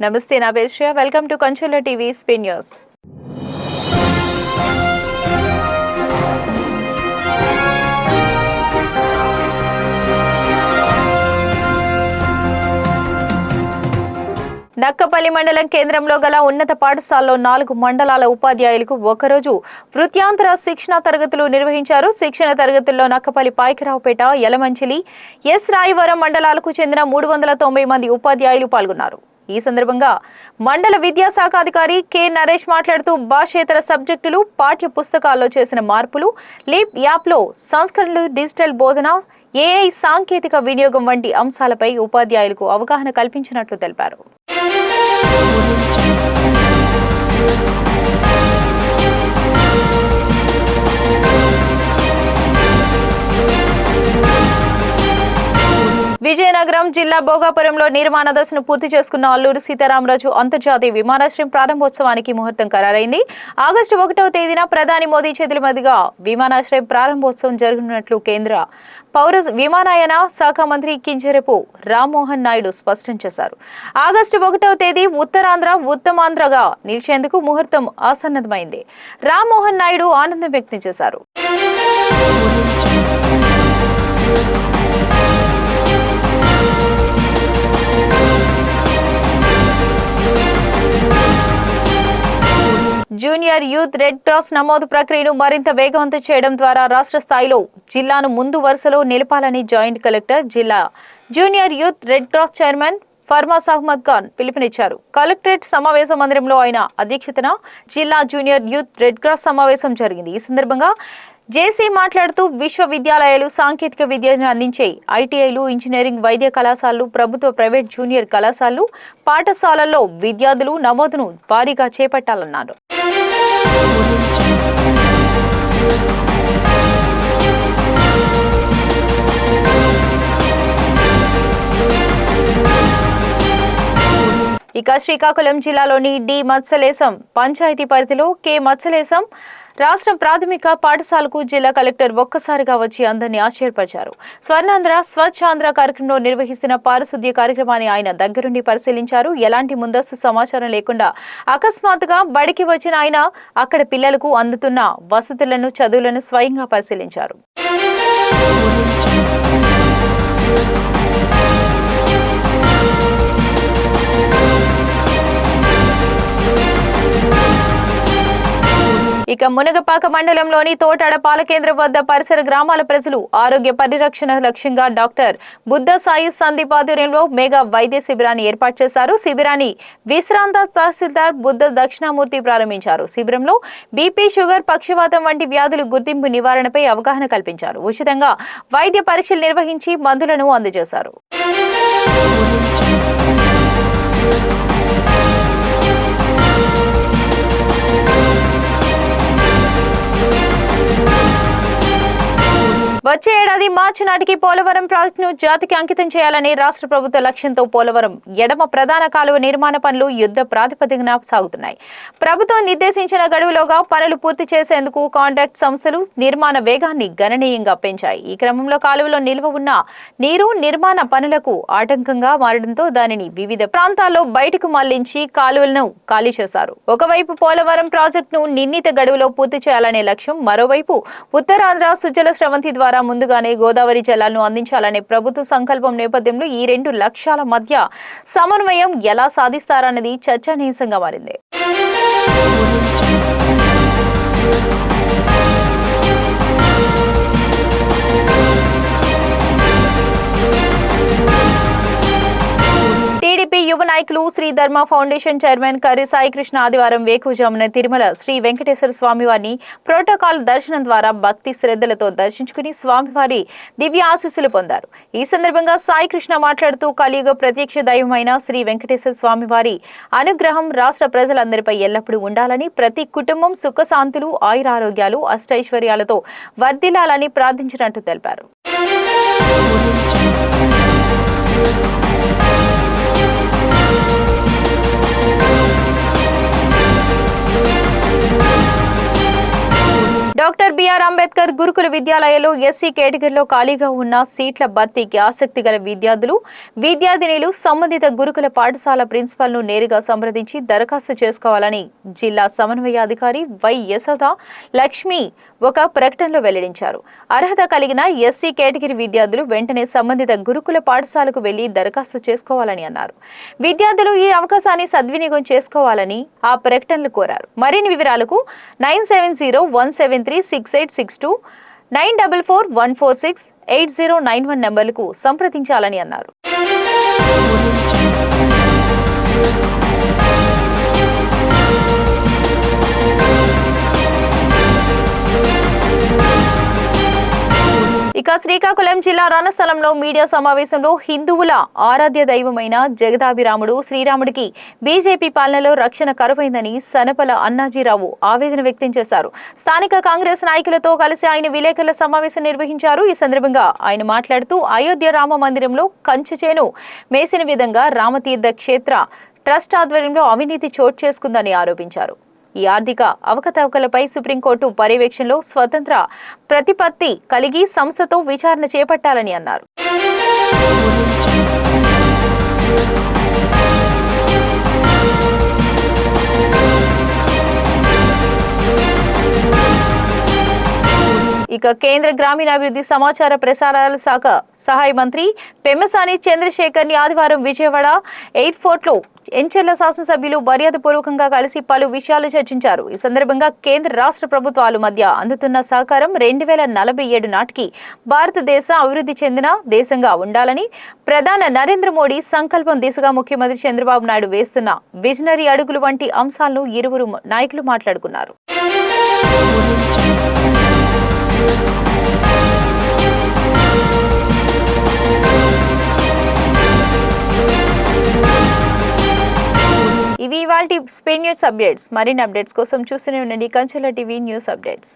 నమస్తే నా పేరు Shreya welcome to Kanchela TV Spain news Nakkapalli మండలం కేంద్రంలో గల ఉన్నత పాఠశాలలో 4 మండలాల ఉపాధ్యాయులకు ఒకరోజు వృత్యాంతర శిక్షణ తరగతులు నిర్వహించారు. శిక్షణ తరగతుల్లో నక్కపల్లి పాయకరావుపేట యలమంచిలి ఎస్ రాయవరం మండలాలకు చెందిన 390 మంది ఉపాధ్యాయులు పాల్గొన్నారు. ఈ సందర్భంగా మండల విద్యాశాఖ అధికారి కె నరేష్ మాట్లాడుతూ భాషేతర సబ్జెక్టులు, పాఠ్య పుస్తకాల్లో చేసిన మార్పులు, లీప్ యాప్లో సంస్కరణలు, డిజిటల్ బోధన, ఏఐ సాంకేతిక వినియోగం వంటి అంశాలపై ఉపాధ్యాయులకు అవగాహన కల్పించినట్లు తెలిపారు. విజయనగరం జిల్లా భోగాపురంలో నిర్మాణ దశను పూర్తి చేసుకున్న అల్లూరు సీతారామరాజు అంతర్జాతీయ విమానాశ్రయం ప్రారంభోత్సవానికి ముహూర్తం ఖరారైంది. ఆగస్టు 1వ తేదీన ప్రధాని మోదీ చేతుల మీదుగా విమానాశ్రయం ప్రారంభోత్సవం జరగనున్నట్లు కేంద్ర పౌర విమానయాన శాఖ మంత్రి కింజరపు రామ్మోహన్ నాయుడు స్పష్టం చేశారు. ఆగస్టు 1వ తేదీ ఉత్తరాంధ్ర ఉత్తమాంధ్రగా నిలిచేందుకు ముహూర్తం ఆసన్నమైంది. రామ్మోహన్ నాయుడు ఆనందం వ్యక్తం చేశారు. జూనియర్ యూత్ రెడ్ క్రాస్ నమోదు ప్రక్రియను మరింత వేగవంతం చేయడం ద్వారా రాష్ట్ర స్థాయిలో జిల్లాను ముందు వరుసలో నిలపాలని జాయింట్ కలెక్టర్, జిల్లా junior youth red cross chairman ఫర్మాస్ అహ్మద్ ఖాన్ పిలుపునిచ్చారు. కలెక్టరేట్ సమావేశ మందిరంలో ఆయన అధ్యక్షతన జిల్లా జూనియర్ యూత్ రెడ్ క్రాస్ సమావేశం జరిగింది. ఈ సందర్భంగా జేసీ మాట్లాడుతూ విశ్వవిద్యాలయాలు, సాంకేతిక విద్యను అందించే ఐటీఐలు, ఇంజనీరింగ్, వైద్య కళాశాలలు, ప్రభుత్వ, ప్రైవేట్ జూనియర్ కళాశాలలు, పాఠశాలల్లో విద్యార్థులు నమోదును భారీగా చేపట్టాలన్నారు. ఇక శ్రీకాకుళం జిల్లాలోని డి మత్స్యలేశం పంచాయతీ పరిధిలో కె మత్స్యలేశం రాష్ట్ర ప్రాథమిక పాఠశాలకు జిల్లా కలెక్టర్ ఒక్కసారిగా వచ్చి అందరినీ ఆశ్చర్యపరిచారు. స్వర్ణాంధ్ర స్వచ్ఛాంధ్ర కార్యక్రమంలో నిర్వహిస్తున్న పారిశుద్ధ్య కార్యక్రమాన్ని ఆయన దగ్గరుండి పరిశీలించారు. ఎలాంటి ముందస్తు సమాచారం లేకుండా అకస్మాత్తుగా బడికి వచ్చిన ఆయన అక్కడ పిల్లలకు అందుతున్న వసతులను, చదువులను స్వయంగా పరిశీలించారు. ఇక మునగపాక మండలంలోని తోటాడ పాలకేంద్రం వద్ద పరిసర గ్రామాల ప్రజలు ఆరోగ్య పరిరక్షణ లక్ష్యంగా డాక్టర్ బుద్ధ సాయి సందీప్ ఆధ్వర్యంలో మెగా వైద్య శిబిరాన్ని ఏర్పాటు చేశారు. శిబిరాన్ని విశ్రాంత తహసీల్దార్ బుద్ధ దక్షిణామూర్తి ప్రారంభించారు. శిబిరంలో బీపీ, షుగర్, పక్షవాతం వంటి వ్యాధులు గుర్తింపు, నివారణపై అవగాహన కల్పించారు. ఉచితంగా వైద్య పరీక్షలు నిర్వహించి మందులను అందజేశారు. వచ్చే ఏడాది మార్చి నాటికి పోలవరం ప్రాజెక్టును జాతికి అంకితం చేయాలని రాష్ట్ర ప్రభుత్వ లక్ష్యంతో పోలవరం ఎడమ ప్రధాన కాలువ నిర్మాణ పనులు యుద్ధ ప్రాతిపదికన సాగుతున్నాయి. ప్రభుత్వం నిర్దేశించిన గడువులోగా పనులు పూర్తి చేసేందుకు కాంట్రాక్ట్ సంస్థలు నిర్మాణ వేగాన్ని గణనీయంగా పెంచాయి. ఈ క్రమంలో కాలువలో నిల్వ ఉన్న నీరు నిర్మాణ పనులకు ఆటంకంగా మారడంతో దానిని వివిధ ప్రాంతాల్లో బయటకు మళ్లించి కాలువలను ఖాళీ చేశారు. ఒకవైపు పోలవరం ప్రాజెక్టును నిర్ణీత గడువులో పూర్తి చేయాలనే లక్ష్యం, మరోవైపు ఉత్తరాంధ్ర సుజల స్రవంతి ద్వారా ముందుగానే గోదావరి జలాలను అందించాలనే ప్రభుత్వ సంకల్పం నేపథ్యంలో ఈ 2 లక్ష్యాల మధ్య సమన్వయం ఎలా సాధిస్తారన్నది చర్చనీయాంశంగా మారింది. టీడీపీ యువ నాయకులు శ్రీ ధర్మ ఫౌండేషన్ చైర్మన్ కర్రి సాయికృష్ణ ఆదివారం వేకువజామున తిరుమల శ్రీ వెంకటేశ్వర స్వామివారిని ప్రోటోకాల్ దర్శనం ద్వారా భక్తి శ్రద్ధలతో దర్శించుకుని స్వామివారి దివ్య ఆశీస్సులు పొందారు. ఈ సందర్భంగా సాయికృష్ణ మాట్లాడుతూ కలియుగ ప్రత్యక్ష దైవమైన శ్రీ వెంకటేశ్వర స్వామివారి అనుగ్రహం రాష్ట్ర ప్రజలందరిపై ఎల్లప్పుడూ ఉండాలని, ప్రతి కుటుంబం సుఖశాంతులు, ఆయురారోగ్యాలు, అష్టైశ్వర్యాలతో వర్ధిల్లాలని ప్రార్థించినట్టు తెలిపారు. డాక్టర్ బిఆర్ అంబేద్కర్ అంబేద్కర్ గురుకుల విద్యాలయంలో ఎస్సీ కేటగిరీలో ఖాళీగా ఉన్న సీట్ల భర్తీకి ఆసక్తి గల విద్యార్థినులు సంబంధిత గురుకుల పాఠశాల ప్రిన్సిపల్ను నేరుగా సంప్రదించి దరఖాస్తు చేసుకోవాలని జిల్లా సమన్వయాధికారి వై యశోద లక్ష్మి ఒక ప్రకటనలో వెల్లడించారు. అర్హత కలిగిన ఎస్సీ కేటగిరీ విద్యార్థులు వెంటనే సంబంధిత గురుకుల పాఠశాలకు వెళ్లి దరఖాస్తు చేసుకోవాలని అన్నారు. విద్యార్థులు ఈ అవకాశాన్ని సద్వినియోగం చేసుకోవాలని ఆ ప్రకటనలు కోరారు. మరిన్ని వివరాలకు 9701736862 9441468091 నంబర్లకు సంప్రదించాలని అన్నారు. ఇక శ్రీకాకుళం జిల్లా రణస్థలంలో మీడియా సమావేశంలో హిందువుల ఆరాధ్య దైవమైన జగదాభిరాముడు శ్రీరాముడికి బీజేపీ పాలనలో రక్షణ కరువైందని సనపల అన్నాజీరావు ఆవేదన వ్యక్తం చేశారు. స్థానిక కాంగ్రెస్ నాయకులతో కలిసి ఆయన విలేకరుల సమావేశం నిర్వహించారు. ఈ సందర్భంగా ఆయన మాట్లాడుతూ అయోధ్య రామ మందిరంలో కంచె చేను మేసిన విధంగా రామతీర్థ క్షేత్ర ట్రస్ట్ ఆధ్వర్యంలో అవినీతి చోటు చేసుకుందని ఆరోపించారు. ఈ ఆర్థిక అవకతవకలపై సుప్రీంకోర్టు పర్యవేక్షణలో స్వతంత్ర ప్రతిపత్తి కలిగి సంస్థతో విచారణ చేపట్టాలని అన్నారు. ఇక కేంద్ర గ్రామీణాభివృద్ధి సమాచార ప్రసారాల శాఖ సహాయ మంత్రి పెమ్మసాని చంద్రశేఖర్ ని ఆదివారం విజయవాడ ఎయిర్పోర్ట్లో ఎంచెర్ల శాసనసభ్యులు మర్యాదపూర్వకంగా కలిసి పలు విషయాలు చర్చించారు. ఈ సందర్భంగా కేంద్ర రాష్ట్ర ప్రభుత్వాల మధ్య అందుతున్న సహకారం 2047 నాటికి భారతదేశ అభివృద్ధి చెందిన దేశంగా ఉండాలని ప్రధాని నరేంద్ర మోడీ సంకల్పం దిశగా ముఖ్యమంత్రి చంద్రబాబు నాయుడు వేస్తున్న విజనరీ అడుగులు వంటి అంశాలను ఇరువురు నాయకులు మాట్లాడుకున్నారు. ఇవి ఇవాల్టి స్పెయిన్ న్యూస్ అప్డేట్స్. మరిన్ని అప్డేట్స్ కోసం చూస్తూనే ఉండండి కంచెల టీవీ న్యూస్ అప్డేట్స్.